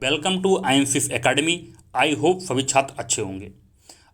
Welcome to IMFIF academy. I hope सभी छात्र अच्छे होंगे।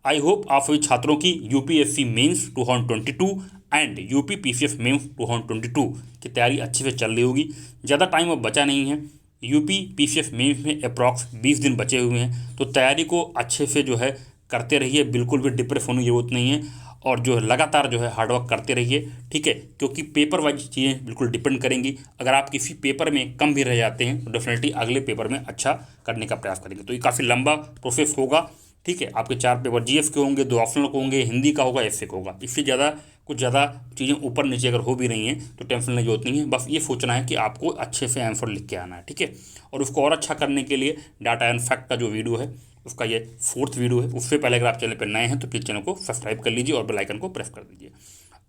आई होप आप सभी छात्रों की UPSC mains 2022 and UP PCS mains 2022 की तैयारी अच्छे से चल रही होगी। ज़्यादा टाइम अब बचा नहीं है। यूपी पीसीएस मेंस में अप्रॉक्स 20 दिन बचे हुए हैं, तो तैयारी को अच्छे से जो है करते रहिए। बिल्कुल भी डिप्रेस होने की जरूरत नहीं है और जो है लगातार जो है हार्डवर्क करते रहिए, ठीक है, क्योंकि पेपर वाइज चीज़ें बिल्कुल डिपेंड करेंगी। अगर आप किसी पेपर में कम भी रह जाते हैं तो डेफिनेटली अगले पेपर में अच्छा करने का प्रयास करेंगे। तो ये काफ़ी लंबा प्रोसेस होगा, ठीक है। आपके 4 पेपर जीएस के होंगे, 2 ऑप्शनल के होंगे, हिंदी का होगा, एसए का होगा। इससे ज़्यादा चीज़ें ऊपर नीचे अगर हो भी रही हैं तो टेंशन लेने की जरूरत नहीं है। बस ये सोचना है कि आपको अच्छे से आंसर लिख के आना है, ठीक है। और उसको और अच्छा करने के लिए डाटा एंड फैक्ट का जो वीडियो है उसका ये 4th वीडियो है। उससे पहले अगर आप चैनल पर नए हैं तो प्लीज़ चैनल को सब्सक्राइब कर लीजिए और बेल आइकन को प्रेस कर दीजिए।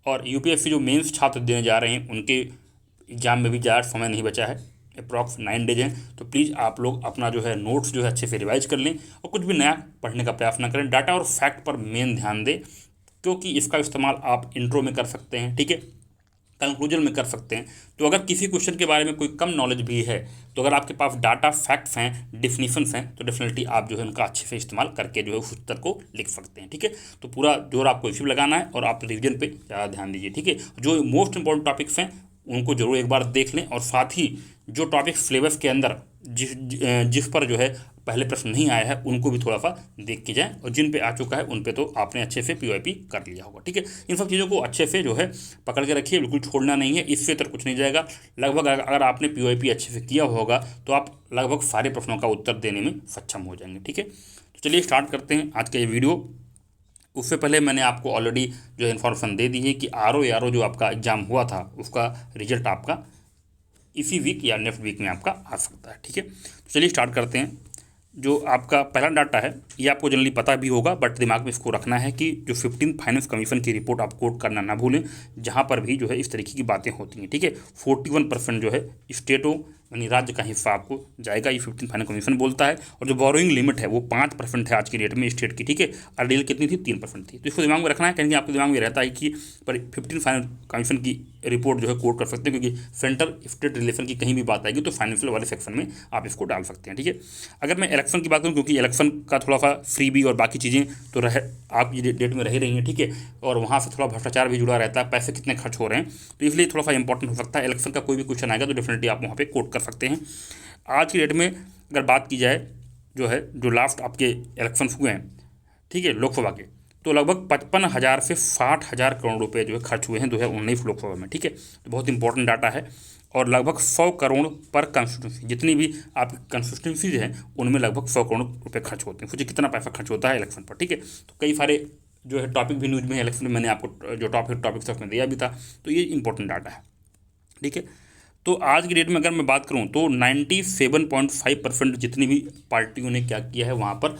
और यूपीएससी जो मेंस छात्र देने जा रहे हैं उनके एग्जाम में भी ज़्यादा समय नहीं बचा है, अप्रॉक्स 9 डेज हैं। तो प्लीज़ आप लोग अपना जो है नोट्स जो है अच्छे से रिवाइज कर लें और कुछ भी नया पढ़ने का प्रयास ना करें। डाटा और फैक्ट पर मेन ध्यान दें, क्योंकि इसका इस्तेमाल आप इंट्रो में कर सकते हैं, ठीक है, कंक्लूजन में कर सकते हैं। तो अगर किसी क्वेश्चन के बारे में कोई कम नॉलेज भी है तो अगर आपके पास डाटा फैक्ट्स हैं, डिफिनीशंस हैं, तो डेफिनेटली आप जो है उनका अच्छे से इस्तेमाल करके जो है उस उत्तर को लिख सकते हैं, ठीक है। तो पूरा जोर आपको इसी पे लगाना है और आप रिवीजन पे ज़्यादा ध्यान दीजिए, ठीक है। जो मोस्ट इंपॉर्टेंट टॉपिक्स हैं उनको जरूर एक बार देख लें और साथ ही जो टॉपिक सिलेबस के अंदर जिस पर जो है पहले प्रश्न नहीं आया है उनको भी थोड़ा सा देख के जाएं, और जिन पे आ चुका है उन पे तो आपने अच्छे से पीवाईपी कर लिया होगा, ठीक है। इन सब चीज़ों को अच्छे से जो है पकड़ के रखिए, बिल्कुल छोड़ना नहीं है। इससे तो कुछ नहीं जाएगा। लगभग अगर आपने पीवाईपी अच्छे से किया होगा तो आप लगभग सारे प्रश्नों का उत्तर देने में सक्षम हो जाएंगे, ठीक है। तो चलिए स्टार्ट करते हैं आज का ये वीडियो। उससे पहले मैंने आपको ऑलरेडी जो इन्फॉर्मेशन दे दी है कि आर ओ जो आपका एग्ज़ाम हुआ था उसका रिजल्ट आपका इसी वीक या नेक्स्ट वीक में आपका आ सकता है, ठीक है। तो चलिए स्टार्ट करते हैं। जो आपका पहला डाटा है ये आपको जनरली पता भी होगा, बट दिमाग में इसको रखना है कि जो 15th फाइनेंस कमीशन की रिपोर्ट आप कोट करना ना भूलें, जहाँ पर भी जो है इस तरीके की बातें होती हैं, ठीक है। 41% जो है स्टेटों यानी राज्य का हिस्सा आपको जाएगा, ये 15th फाइनेंस कमीशन बोलता है। और जो बोरोइंग लिमिट है वो 5% है आज की डेट में स्टेट की, ठीक है। RDL कितनी थी? 3% थी। तो इसको दिमाग में रखना है, कहीं आपके दिमाग में रहता है कि पर 15th फाइनेंस कमीशन की रिपोर्ट जो है कोट कर सकते हैं, क्योंकि सेंटर स्टेट रिलेशन की कहीं भी बात आएगी तो फाइनेंशियल वाले सेक्शन में आप इसको डाल सकते हैं, ठीक है। अगर मैं इलेक्शन की बात करूँ, क्योंकि इलेक्शन का थोड़ा सा फ्री भी और बाकी चीज़ें तो आप ये डेट में रह रही हैं, ठीक है, और वहाँ से थोड़ा भ्रष्टाचार भी जुड़ा रहता है, पैसे कितने खर्च हो रहे हैं, तो इसलिए थोड़ा सा इंपॉर्टेंट हो सकता है। इलेक्शन का कोई भी क्वेश्चन आएगा तो डेफिनेटली आप वहाँ पे कोट कर सकते हैं। आज की डेट में अगर बात की जाए जो लास्ट आपके इलेक्शन हुए हैं, ठीक है, लोकसभा के, तो लगभग 55,000 से 60,000 करोड़ रुपए जो है खर्च हुए हैं 2019 लोकसभा में, ठीक है। तो बहुत इंपॉर्टेंट डाटा है। और लगभग 100 करोड़ पर कंस्टिट्यूंसी, जितनी भी आपकी कंस्टिट्यूंसीज हैं उनमें लगभग 100 करोड़ रुपए खर्च होते हैं। सोचिए कितना पैसा खर्च होता है इलेक्शन पर, ठीक है। तो कई सारे जो है टॉपिक भी न्यूज में है इलेक्शन में, मैंने आपको जो टॉपिक उसमें दिया भी था। तो ये इंपॉर्टेंट डाटा है, ठीक है। तो आज की डेट में अगर मैं बात करूं तो 97.5% जितनी भी पार्टियों ने क्या किया है वहाँ पर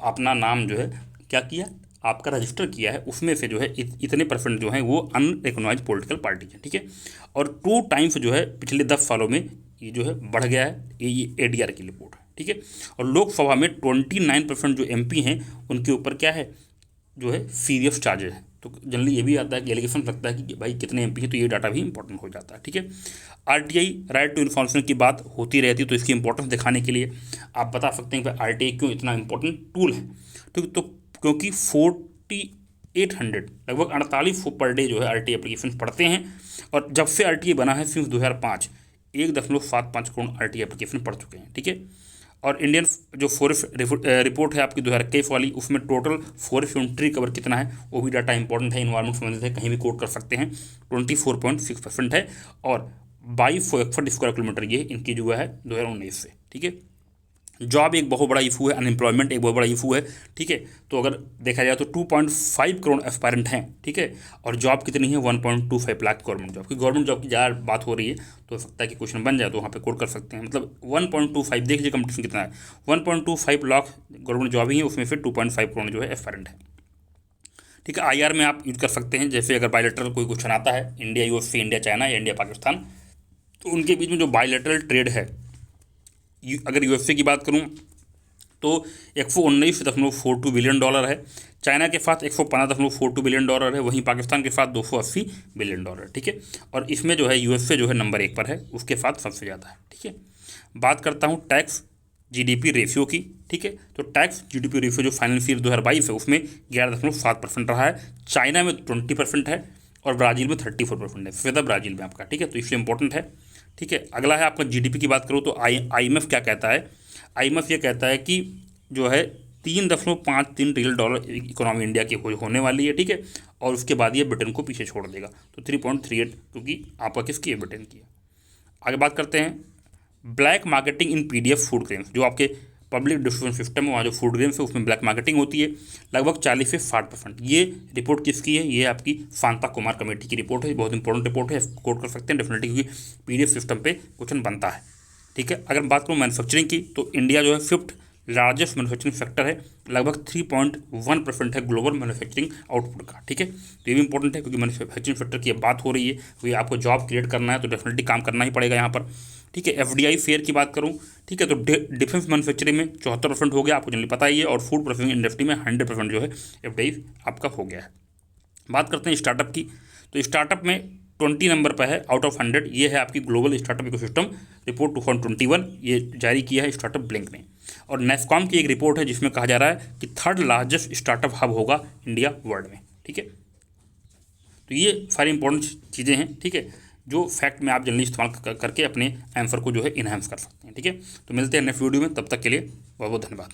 अपना नाम जो है क्या किया, आपका रजिस्टर किया है, उसमें से जो है इतने परसेंट जो है वो अनरिकॉग्नाइज्ड पॉलिटिकल पार्टी है, ठीक है। और 2 टाइम्स जो है पिछले 10 सालों में ये जो है बढ़ गया है, ये ADR की रिपोर्ट है, ठीक है। और लोकसभा में 29% जो MP हैं उनके ऊपर क्या है, जो है सीरियस चार्जेस है। तो जनरली ये भी आता है कि एलिगेशन लगता है कि भाई कितने MP हैं, तो ये डाटा भी इंपॉर्टेंट हो जाता है, ठीक है। RTI राइट टू इन्फॉर्मेशन की बात होती रहती है, तो इसकी इंपॉर्टेंस दिखाने के लिए आप बता सकते हैं कि RTI क्यों इतना इंपॉर्टेंट टूल है। तो क्योंकि 4800 लगभग 48 पर डे जो है RTI एप्लीकेशन पढ़ते हैं, और जब से RTI बना है सिंस 2005 1.75 करोड़ RTI एप्लीकेशन पढ़ चुके हैं, ठीक है। और इंडियन जो फॉरेस्ट रिपोर्ट है आपकी 2021 वाली, उसमें टोटल फॉरेस्ट ट्री कवर कितना है वो भी डाटा इंपॉर्टेंट है, इन्वायरमेंट संबंधित है, कहीं भी कोट कर सकते हैं। 24.6% है और 2261 स्क्वायर किलोमीटर ये इनकी जो है 2019 से, ठीक है। जॉब एक बहुत बड़ा इशू है, अनएम्प्लॉयमेंट एक बहुत बड़ा इशू है, ठीक है। तो अगर देखा जाए तो 2.5 करोड़ एस्पायरेंट हैं, ठीक है। और जॉब कितनी है 1.25 लाख गवर्नमेंट जॉब की। गवर्नमेंट जॉब की ज़्यादा बात हो रही है तो हो सकता है कि क्वेश्चन बन जाए, तो वहाँ पे कोड कर सकते हैं। मतलब 1.25 देख लीजिए कंपटीशन कितना है, 1.25 लाख गवर्नमेंट जॉब ही है, उसमें फिर 2.5 करोड़ जो है एस्पायरेंट है, ठीक है। IR में आप यूज कर सकते हैं, जैसे अगर बायलैटरल कोई क्वेश्चन आता है इंडिया USA, इंडिया चाइना या इंडिया पाकिस्तान, तो उनके बीच में जो बायलैटरल ट्रेड है, अगर USA की बात करूँ तो 119.42 बिलियन डॉलर है, चाइना के साथ 115.42 बिलियन डॉलर है, वहीं पाकिस्तान के साथ 280 बिलियन डॉलर, ठीक है। और इसमें जो है USA जो है नंबर 1 पर है, उसके साथ सबसे ज़्यादा है, ठीक है। बात करता हूँ टैक्स जीडीपी रेशियो की, ठीक है। तो टैक्स जीडीपी रेशियो जो फाइनेंशियल ईयर 2022 है उसमें 11.7% रहा है। चाइना में 20% है और ब्राज़ील में 34% है, फ़ायदा ब्राज़ील में आपका, ठीक है। तो इसलिए इंपॉर्टेंट है, ठीक है। अगला है आपका जीडीपी की बात करूँ तो IMF क्या कहता है, IMF ये कहता है कि जो है 3.53 ट्रिलियन डॉलर इकोनॉमी इंडिया की होने वाली है, ठीक है। और उसके बाद ये ब्रिटेन को पीछे छोड़ देगा। तो 3.38 क्योंकि आपका किसकी है, ब्रिटेन की है। आगे बात करते हैं black marketing in PDF food grains, जो आपके पब्लिक डिस्ट्रीब्यूशन सिस्टम है वहाँ जो फूड ग्रेन्स है उसमें ब्लैक मार्केटिंग होती है लगभग 40 से 60%। ये रिपोर्ट किसकी है, ये आपकी शांता कुमार कमेटी की रिपोर्ट है, बहुत इंपॉर्टेंट रिपोर्ट है, कोट कर सकते हैं डेफिनेटली क्योंकि PDF सिस्टम पे क्वेश्चन बनता है, ठीक है। अगर बात करूँ मैन्युफैक्चरिंग की तो इंडिया जो है 5th लार्जेस्ट मैन्युफैक्चरिंग सेक्टर है, लगभग 3.1% है ग्लोबल मैन्युफैक्चरिंग आउटपुट का, ठीक है। तो ये भी इंपॉर्टेंट है क्योंकि मैन्युफैक्चरिंग सेक्टर की बात हो रही है, तो ये आपको जॉब क्रिएट करना है तो डेफिनेटली काम करना ही पड़ेगा यहाँ पर, ठीक है। FDI फेयर की बात करूँ, ठीक है, तो डिफेंस मैन्युफैक्चरिंग में 74% हो गया, आपको जनरली पता ही है, और फूड प्रोसेसिंग इंडस्ट्री में 100% जो है FDI आपका हो गया है। बात करते हैं स्टार्टअप की, तो स्टार्टअप में 20 नंबर पर है आउट ऑफ 100। ये है आपकी ग्लोबल स्टार्टअप इकोसिस्टम रिपोर्ट 2021, ये जारी किया है स्टार्टअप ब्लिंक ने। और नेस्कॉम की एक रिपोर्ट है जिसमें कहा जा रहा है कि 3rd लार्जेस्ट स्टार्टअप हब होगा इंडिया वर्ल्ड में, ठीक है। तो ये सारी इंपॉर्टेंट चीज़ें हैं, ठीक है, जो फैक्ट में आप जल्दी इस्तेमाल करके अपने आंसर को जो है इन्हांस कर सकते हैं, ठीक है। तो मिलते हैं नेक्स्ट वीडियो में, तब तक के लिए बहुत बहुत धन्यवाद।